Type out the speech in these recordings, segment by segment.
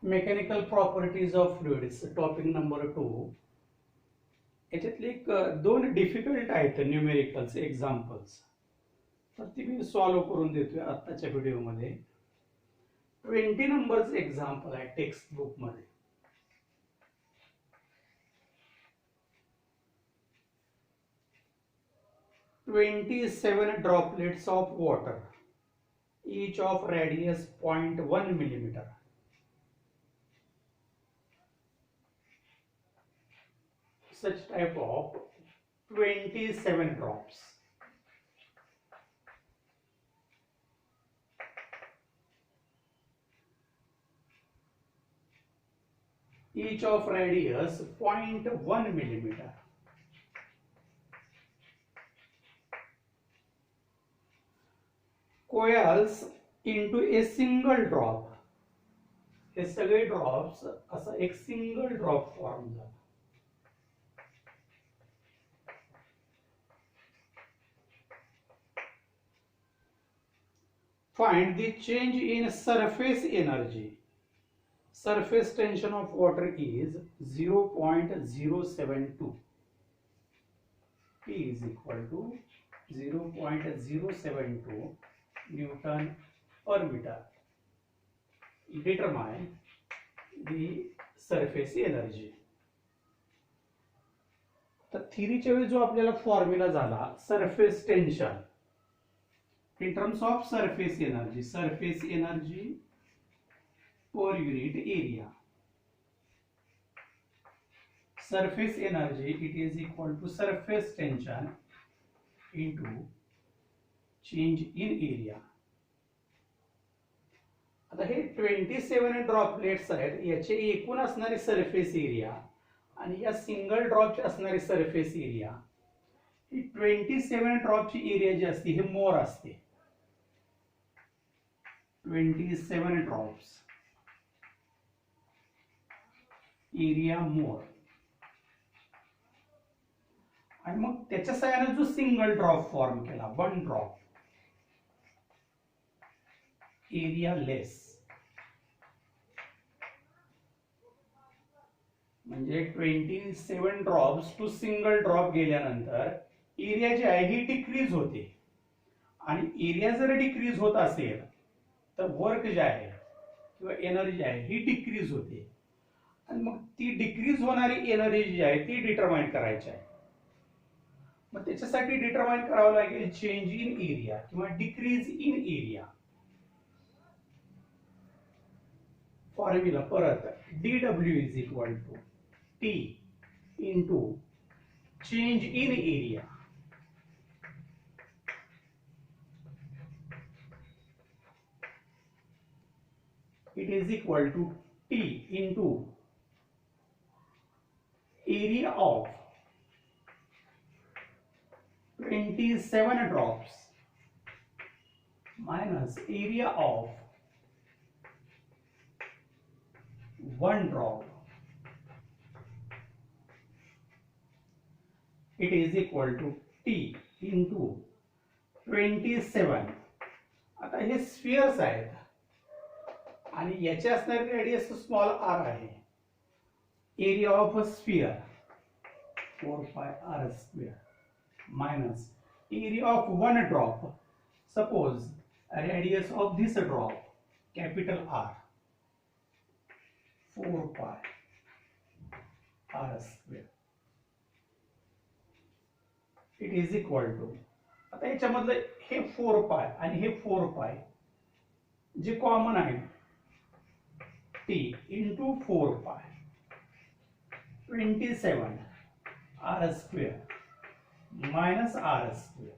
Mechanical properties of fluids topic number 2. याच्यातले दोन difficult आहेत न्यूमेरिकल्स एक्झाम्पल्स, तर ती मी सॉल्व्ह करून देतोय आत्ताच्या व्हिडिओमध्ये. 20 नंबरचं एक्झाम्पल आहे टेक्स्ट बुक मध्ये. "27 droplets of water, each of radius 0.1 millimeter, such type of 27 drops each of radius 0.1 millimeter coils into a single drop." हे सगळे ड्रॉप्स असा एक सिंगल ड्रॉप फॉर्म झाला. Find the change in surface energy. Surface tension of water is 0.072. P is equal to 0.072 Newton per meter. Determine the surface energy. तर थिअरीच्या वेळी जो आपल्याला formula झाला surface tension in terms of surface energy per unit area. Surface energy it is equal to surface tension into change in area. आता हे 27 droplets आहेत, याचे एकूण असणारी सरफेस एरिया आणि या सिंगल ड्रॉपची असणारी सरफेस एरिया ही 27 ड्रॉपची एरिया जी असते ही मोर असते. 27 ड्रॉप्स एरिया मोर, आणि मग त्याच्या सहाय्याने जो सिंगल ड्रॉप फॉर्म केला वन ड्रॉप एरिया लेस, म्हणजे 27 ड्रॉप्स टू सिंगल ड्रॉप गेल्यानंतर एरिया जी आहे ही डिक्रीज होते, आणि एरिया जर डिक्रीज होत असेल तर वर्क जे आहे किंवा एनर्जी आहे ही डिक्रीज होते, आणि मग ती डिक्रीज होणारी एनर्जी जी आहे ती डिटरमाइन करायची आहे. मग त्याच्यासाठी डिटरमाइन करावं लागेल चेंज इन एरिया किंवा डिक्रीज इन एरिया. फॉर्म्युला परत dw is equal to T into change in area. It is equal to T into area of 27 drops minus area of 1 drop. It is equal to T into 27. आता हे स्फिअर्स आहेत आणि याचे असणारे radius small R आहे. Area of a sphere 4 pi R square minus area of one drop, suppose radius of this drop capital R 4 pi R square. It is equal to, आता याच्यामधलं हे 4 पाय आणि हे 4 पाय जे कॉमन आहे T into 4 pi 27 r square minus r square.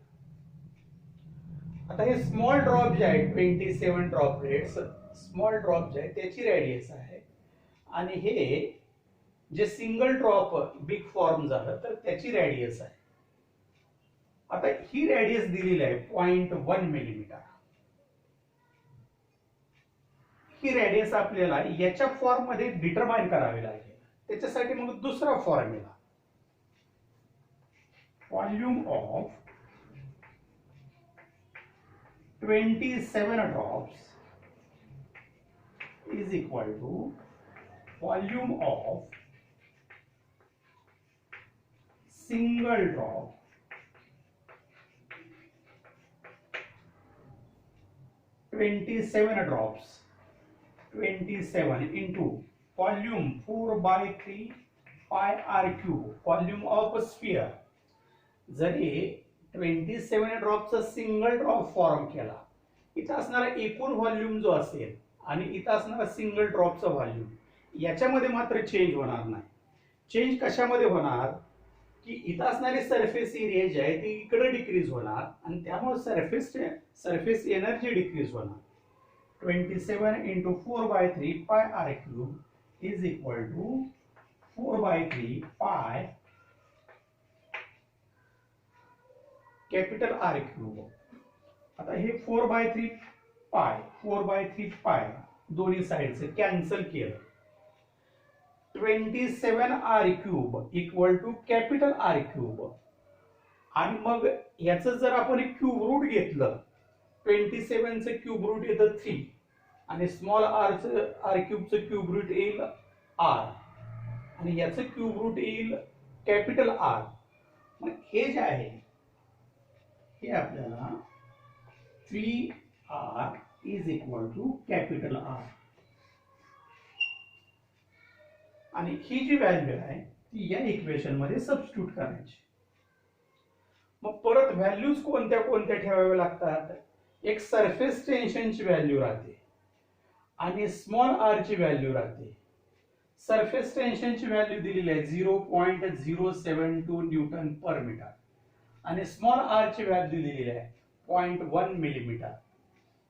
आता हे स्मॉल ड्रॉप जे आहे 27 ड्रॉपलेट्स स्मॉल ड्रॉप जे आहे त्याची रेडियस आहे, आणि हे जे सिंगल ड्रॉप बिग फॉर्म झालं तर त्याची रेडियस आहे. आता ही रेडियस दिलेली आहे 0.1 मिलीमीटर. ही रेडियस आपल्याला याच्या फॉर्म मध्ये डिटरमाइन करावी लागेल. त्याच्यासाठी मग दुसरा formula volume of 27 drops is equal to volume of single drop (27 drops) 27 into volume 4/3 pi r cube, volume of sphere. जरी 27 ड्रॉपचा सिंगल ड्रॉप फॉर्म केला, इथं असणारा एकूण व्हॉल्यूम जो असेल आणि इथं असणारा सिंगल ड्रॉपचा व्हॉल्यूम याच्यामध्ये मात्र चेंज होणार नाही. चेंज कशामध्ये होणार की इथं असणारी सरफेस एरिया जी आहे ती इकडे डिक्रीज होणार आणि त्यामुळे सरफेस एनर्जी डिक्रीज होणार. 27 into 4/3 pi r cube is equal to 4/3 pi capital R cube. आता हे 4/3 पाय दोन्ही साइडचे कॅन्सल केलं. 27 r cube equal to capital R cube. आणि मग याचं जर आपण एक क्यूब रूट घेतलं, 27 चं क्यूब रूट येतं 3 आणि स्मॉल r क्यूबचं क्यूब रूट येईल r आणि याचं क्यूब रूट येईल कॅपिटल R. मग हे जे आहे हे आपल्याला 3r is equal to capital R. आणि ही जी व्हॅल्यू आहे ती या इक्वेशन मध्ये सबस्टिट्यूट करायची. मग परत व्हॅल्यूज कोणत्या कोणत्या ठेवाव्या लागतात. एक सरफेस टेन्शनची व्हॅल्यू राहते आणि स्मॉल r ची व्हॅल्यू राहते. सरफेस टेन्शनची व्हॅल्यू दिलेली आहे 0.072 न्यूटन पर मीटर आणि स्मॉल r ची व्हॅल्यू दिलेली आहे 0.1 मिलीमीटर.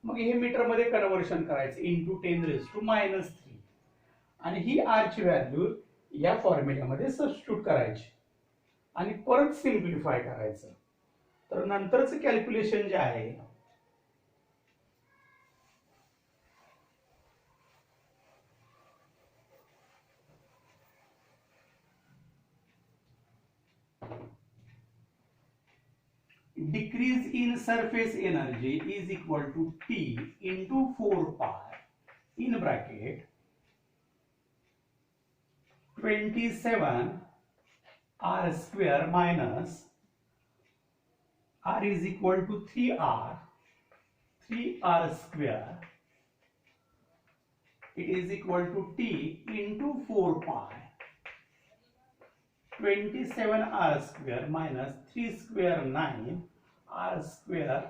मग हे मीटर मध्ये कन्व्हर्शन करायचं इंटू 10⁻³ आणि ही r ची व्हॅल्यू या फॉर्म्युल्यामध्ये सबस्टिट्यूट करायची आणि परत सिम्प्लिफाय करायचं. तर नंतरचं कॅल्क्युलेशन जे आहे decrease in surface energy is equal to T into 4 pi in bracket 27 r square minus r is equal to 3r square. It is equal to T into 4 pi 27r square minus 3 square 9 r square.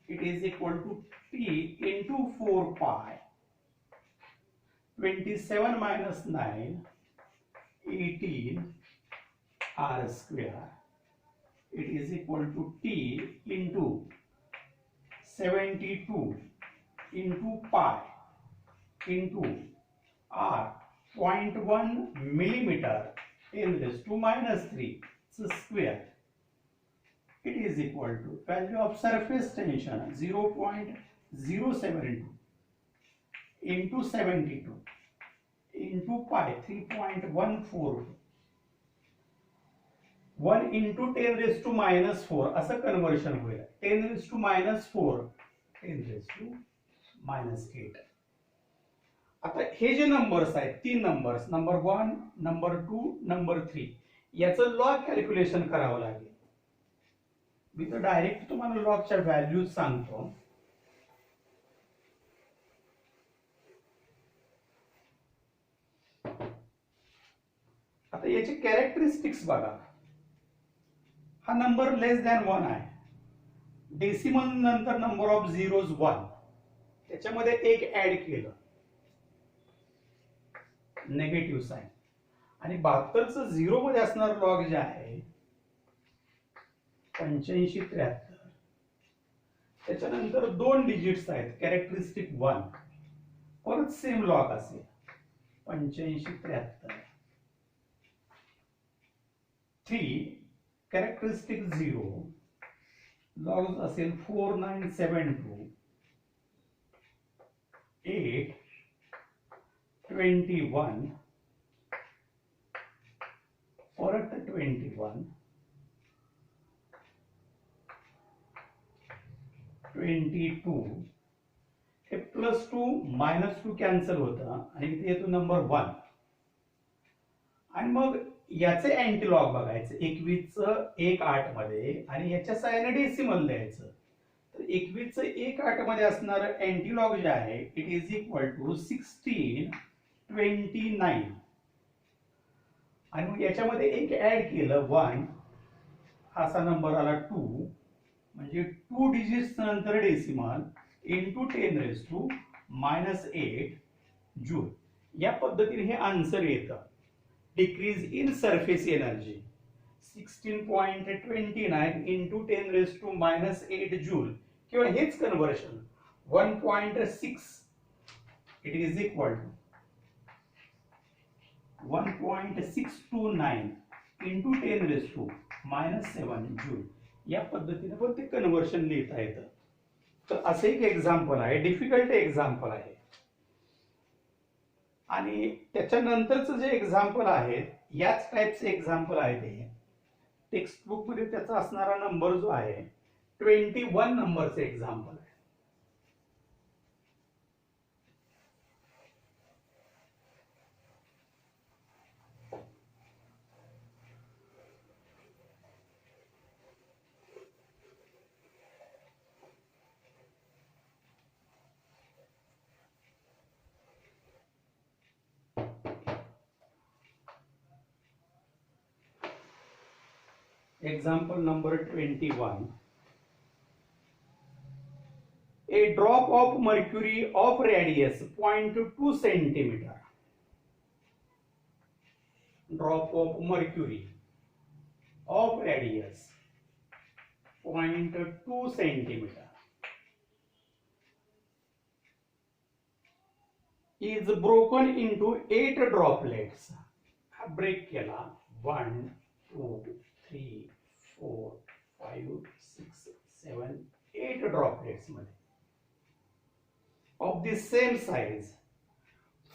It is equal to T into 4 pi 27 minus 9 18 r square. It is equal to T into 72 into pi into r 0.1 millimeter 10⁻³ square. It is equal to value of surface tension 0.072 into 72 into pi 3.142 1 into 10⁻⁴ असं conversion होईल. 10⁻⁴ 10⁻⁸. आता हे जे numbers आहेत 3 numbers number 1 number 2 number 3 याचं log calculation करावं लागेल. मी तर डायरेक्ट तुम्हाला लॉगच्या व्हॅल्यूज सांगतो. आता याचे कॅरेक्टरिस्टिक्स बघा. हा नंबर लेस दॅन 1 आहे. डेसिमल नंतर नंबर ऑफ झिरोज 1 त्याच्यामध्ये एक ऍड केलं नेगेटिव्ह साइन आणि 72चं 0 मध्ये असणार लॉग जे आहे 8573 त्याच्यानंतर 2 डिजिट्स आहेत कॅरेक्टरिस्टिक 1 परत सेम लॉग असेल 8573 3 कॅरेक्टरिस्टिक 0 लॉग असेल 4972 8 21 परत 21 22 हे +2 -2 कॅन्सल होतं आणि इथे येतो नंबर 1. आणि मग याचे अँटीलॉग बघायचं. 21चं 1/8 मध्ये आणि याच्या साहाय्याने डेसिमल द्यायचं. तर 21चं 1/8 मध्ये असणारं अँटीलॉग जे आहे इट इज इक्वल टू 1629. आणि मग याच्यामध्ये एक ऍड केलं 1, असा नंबर आला 2, म्हणजे 2 डिजिट्स नंतर डेसिमल इंटू 10⁻⁻8 जूल. या पद्धतीने हे आन्सर येतं. Decrease in surface energy 16.29 into 10⁻⁸ joule, किंवा हेच conversion 1.6 it is equal to 1.629 into 10⁻⁷ joule. या पद्धतीने पण ते कन्व्हर्शन लिहिता येतं. तर असं एक एक्झाम्पल आहे, डिफिकल्ट एक्झाम्पल आहे. आणि त्याच्यानंतरचं जे एक्झाम्पल आहे याच टाईपचे एक्झाम्पल आहे ते टेक्स्ट बुक मध्ये त्याचा असणारा नंबर जो आहे 21 नंबरचे एक्झाम्पल आहे. Example number 21. A drop of mercury of radius 0.2 centimeter. Drop of mercury of radius 0.2 centimeter is broken into 8 droplets. Break केला 1, 2, 3, 4, 5, 6, 7, 8 droplets मध्ये of the same size.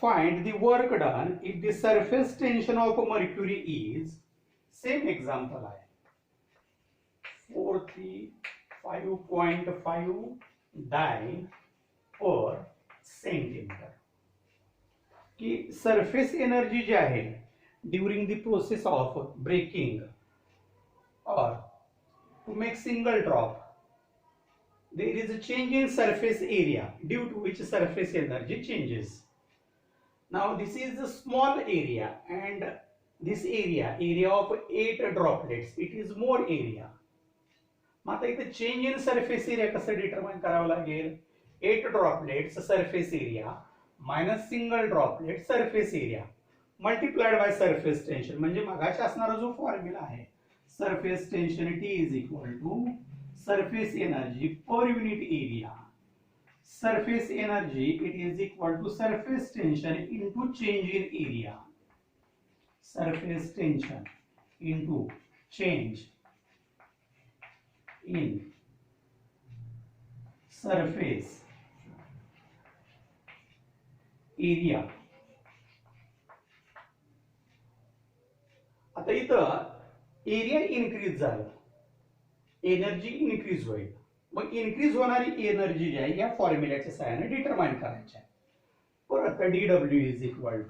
Find the work done if the surface tension of mercury is, same example आहे 435.5 dyne per centimetre. की surface energy जी आहे during the process of breaking or to make single drop, there is a change in surface area due to which surface energy changes. Now this is a small area and this area of 8 droplets, it is more area. मग आता इथे change in surface area कसं determine करावं लागेल. 8 droplets surface area minus single droplet surface area multiplied by surface tension, म्हणजे मगाशी असणारा जो फॉर्म्युला आहे surface tension T is equal to surface energy per unit area. Surface energy it is equal to surface tension into change in area. Surface tension into change in surface area. आता इथं area increase झालं, energy increase होईल. मग increase होणारी energy जी आहे या फॉर्म्युल्याच्या सहाय्याने डिटरमाइन करायची आहे. परत DW is equal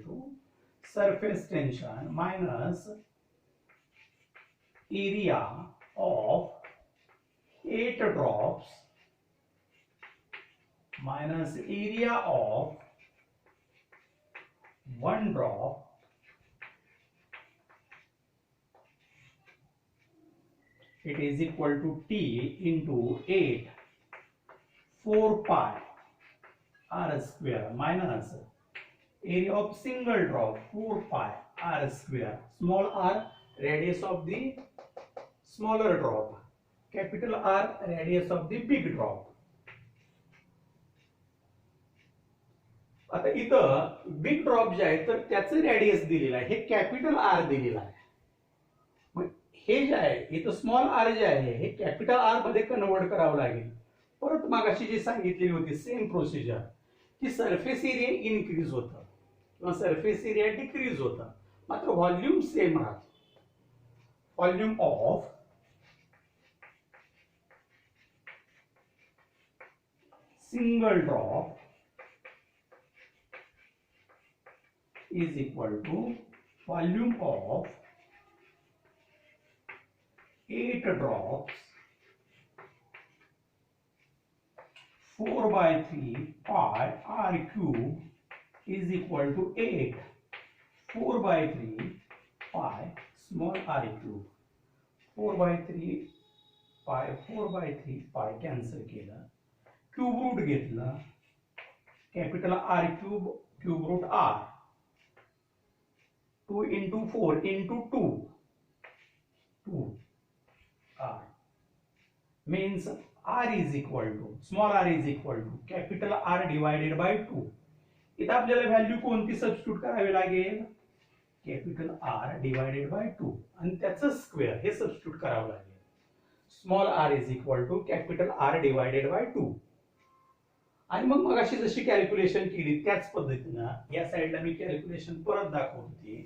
to surface tension minus area of 8 drops minus area of 1 drop it is equal to T into 8 4 pi r square minus area of single drop 4 pi r square, small r radius of the smaller drop, capital R radius of the big drop. आता इथं big drop जे आहे तर त्याचं radius दिलेलं आहे, हे capital R दिलेलं आहे. हे जे आहे इथं स्मॉल आर जे आहे हे कॅपिटल आर मध्ये कन्वर्ट करावं लागेल. परत मागाशी जी सांगितलेली होती सेम प्रोसिजर की सरफेस एरिया इन्क्रीज होतं किंवा सरफेस एरिया डिक्रीज होतं, मात्र व्हॉल्यूम सेम राहतं. Volume of single drop is equal to volume of 8 drops 4 by 3 pi r cube is equal to 8 4 by 3 pi small r cube 4 by 3 pi 4 by 3 pi cancel केलं cube root घेतलं capital R cube root R 2 into 4 into 2 R means R is equal to small r is equal to capital R divided by 2. इथं आपल्याला value कोणती substitute करावी लागेल capital R divided by 2 आणि त्याचं square हे substitute करावं लागेल small r is equal to capital R divided by 2 आणि मग अशी जशी कॅल्क्युलेशन केली त्याच पद्धतीने या साइडला मी कॅल्क्युलेशन परत दाखवते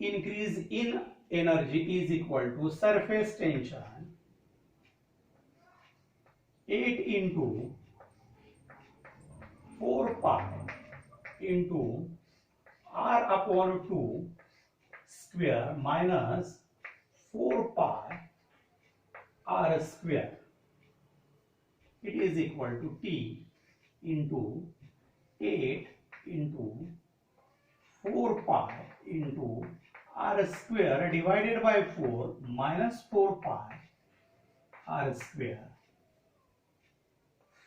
increase in energy is equal to surface tension 8 into 4 pi into r upon 2 square minus 4 pi r square. It is equal to T into 8 into 4 pi into r square divided by 4 minus 4 pi r square.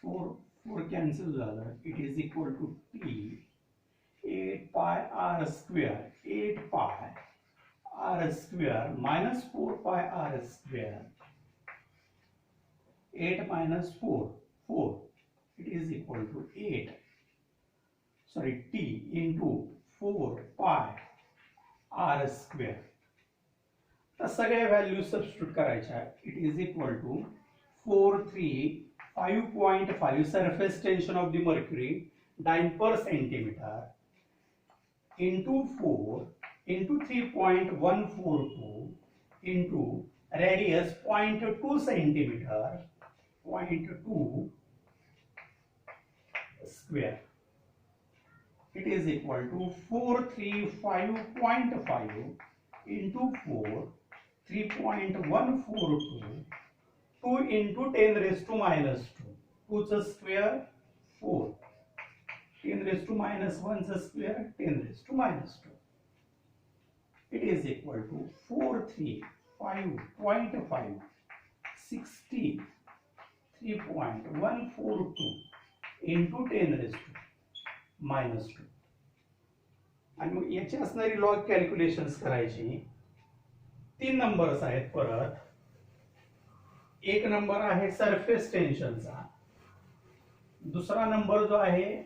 4 cancel झालं. It is equal to T 8 pi r square 8 pi r square minus 4 pi r square 8 minus 4 it is equal to 8 sorry T into 4 pi r square. तर सगळ्या value substitute करायच्या it is equal to 435.5 surface tension of the mercury dyne per centimeter into 4 into 3.142 into radius 0.2 centimeter 0.2 square. It is equal to 435.5 into 4 3.142 2 into 10 raised to minus 2 2's square 4 10 raised to minus 1's square 10 raised to minus 2. It is equal to 435.5 63.142 into 10 raised to minus 2. आणि मग याची असणारी log calculations करायची 3 numbers आहेत परत एक number आहे surface टेन्शनचा दुसरा नंबर जो आहे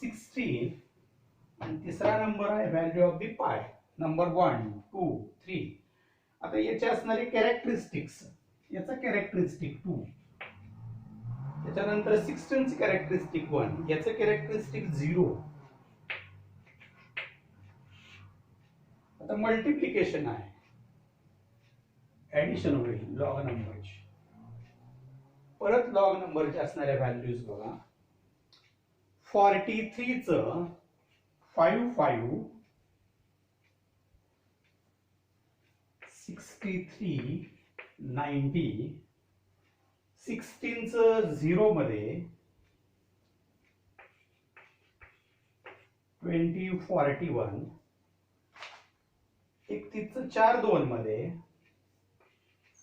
16 आणि तिसरा नंबर आहे व्हॅल्यू ऑफ द पाय नंबर 1 2 3. आता याची असणारी कॅरेक्टरिस्टिक्स याचा कॅरेक्टरिस्टिक 2 त्याच्यानंतर 16 ची कॅरेक्टरिस्टिक 1 याचं कॅरेक्टरिस्टिक 0. आता मल्टिप्लिकेशन आहे ऍडिशन होईल लॉग नंबरची परत लॉग नंबरच्या असणाऱ्या व्हॅल्यूज बघा 43 चं 55 63 90 16 चं 0 मध्ये 20 41 31 चं 4 2 मध्ये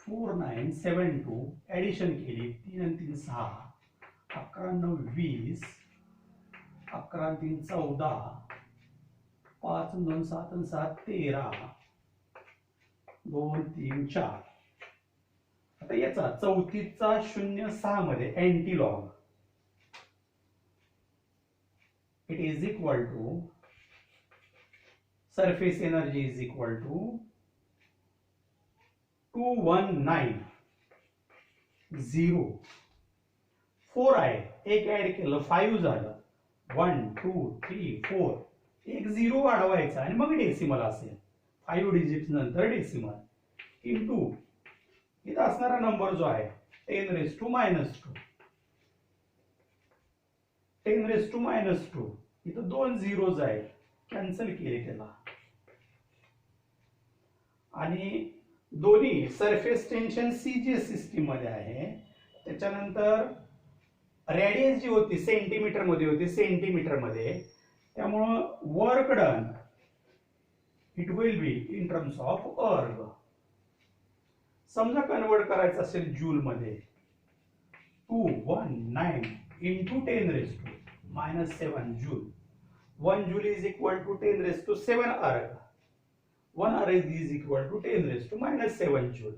4972 ऍडिशन केली 3 आणि 3 6 11 9 20 11 3 14 5 2 7 7 13 2 3 4. आता याचा 34 चा 0 6 मध्ये anti log it is equal to surface energy is equal to 2190 4 आहे एक ऍड केलं 5 झालं 1 2 3 4 एक 0 वाढवायचा आणि मग डेसिमल असेल. 5 डिजिट नंतर डेसिमल इंटू इथं असणारा नंबर जो आहे 10⁻². 10⁻². इथं 2 झिरोज आहेत, कॅन्सल केले त्याला. आणि दोन्ही सरफेस टेन्शन सी जी सिस्टीम मध्ये आहे, त्याच्यानंतर रेडियस जी होती सेंटीमीटर मध्ये होती, सेंटीमीटर मध्ये, त्यामुळं work done it will be in terms of erg. समजा कन्वर्ट करायचं असेल जूल मध्ये, 219 into 10⁻⁻7 joule. 1 joule is equal to 10⁻7 erg. 1 erg is equal to 10⁻⁻7 joule.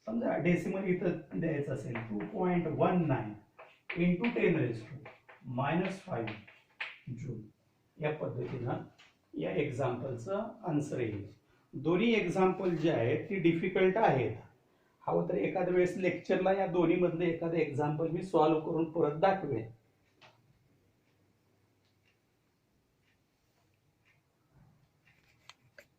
समजा डेसिमल इथं द्यायचं असेल 2.19 इंटू 10⁻⁻5 जूल. या पद्धतीनं या एक्झाम्पलचं आन्सर येईल. दोन्ही एक्झाम्पल जे आहेत ती डिफिकल्ट आहेत. हवं तर एखाद्या वेळेस लेक्चरला या दोन्ही मधलं एखादं एक्झाम्पल मी सॉल्व्ह करून परत दाखवेन.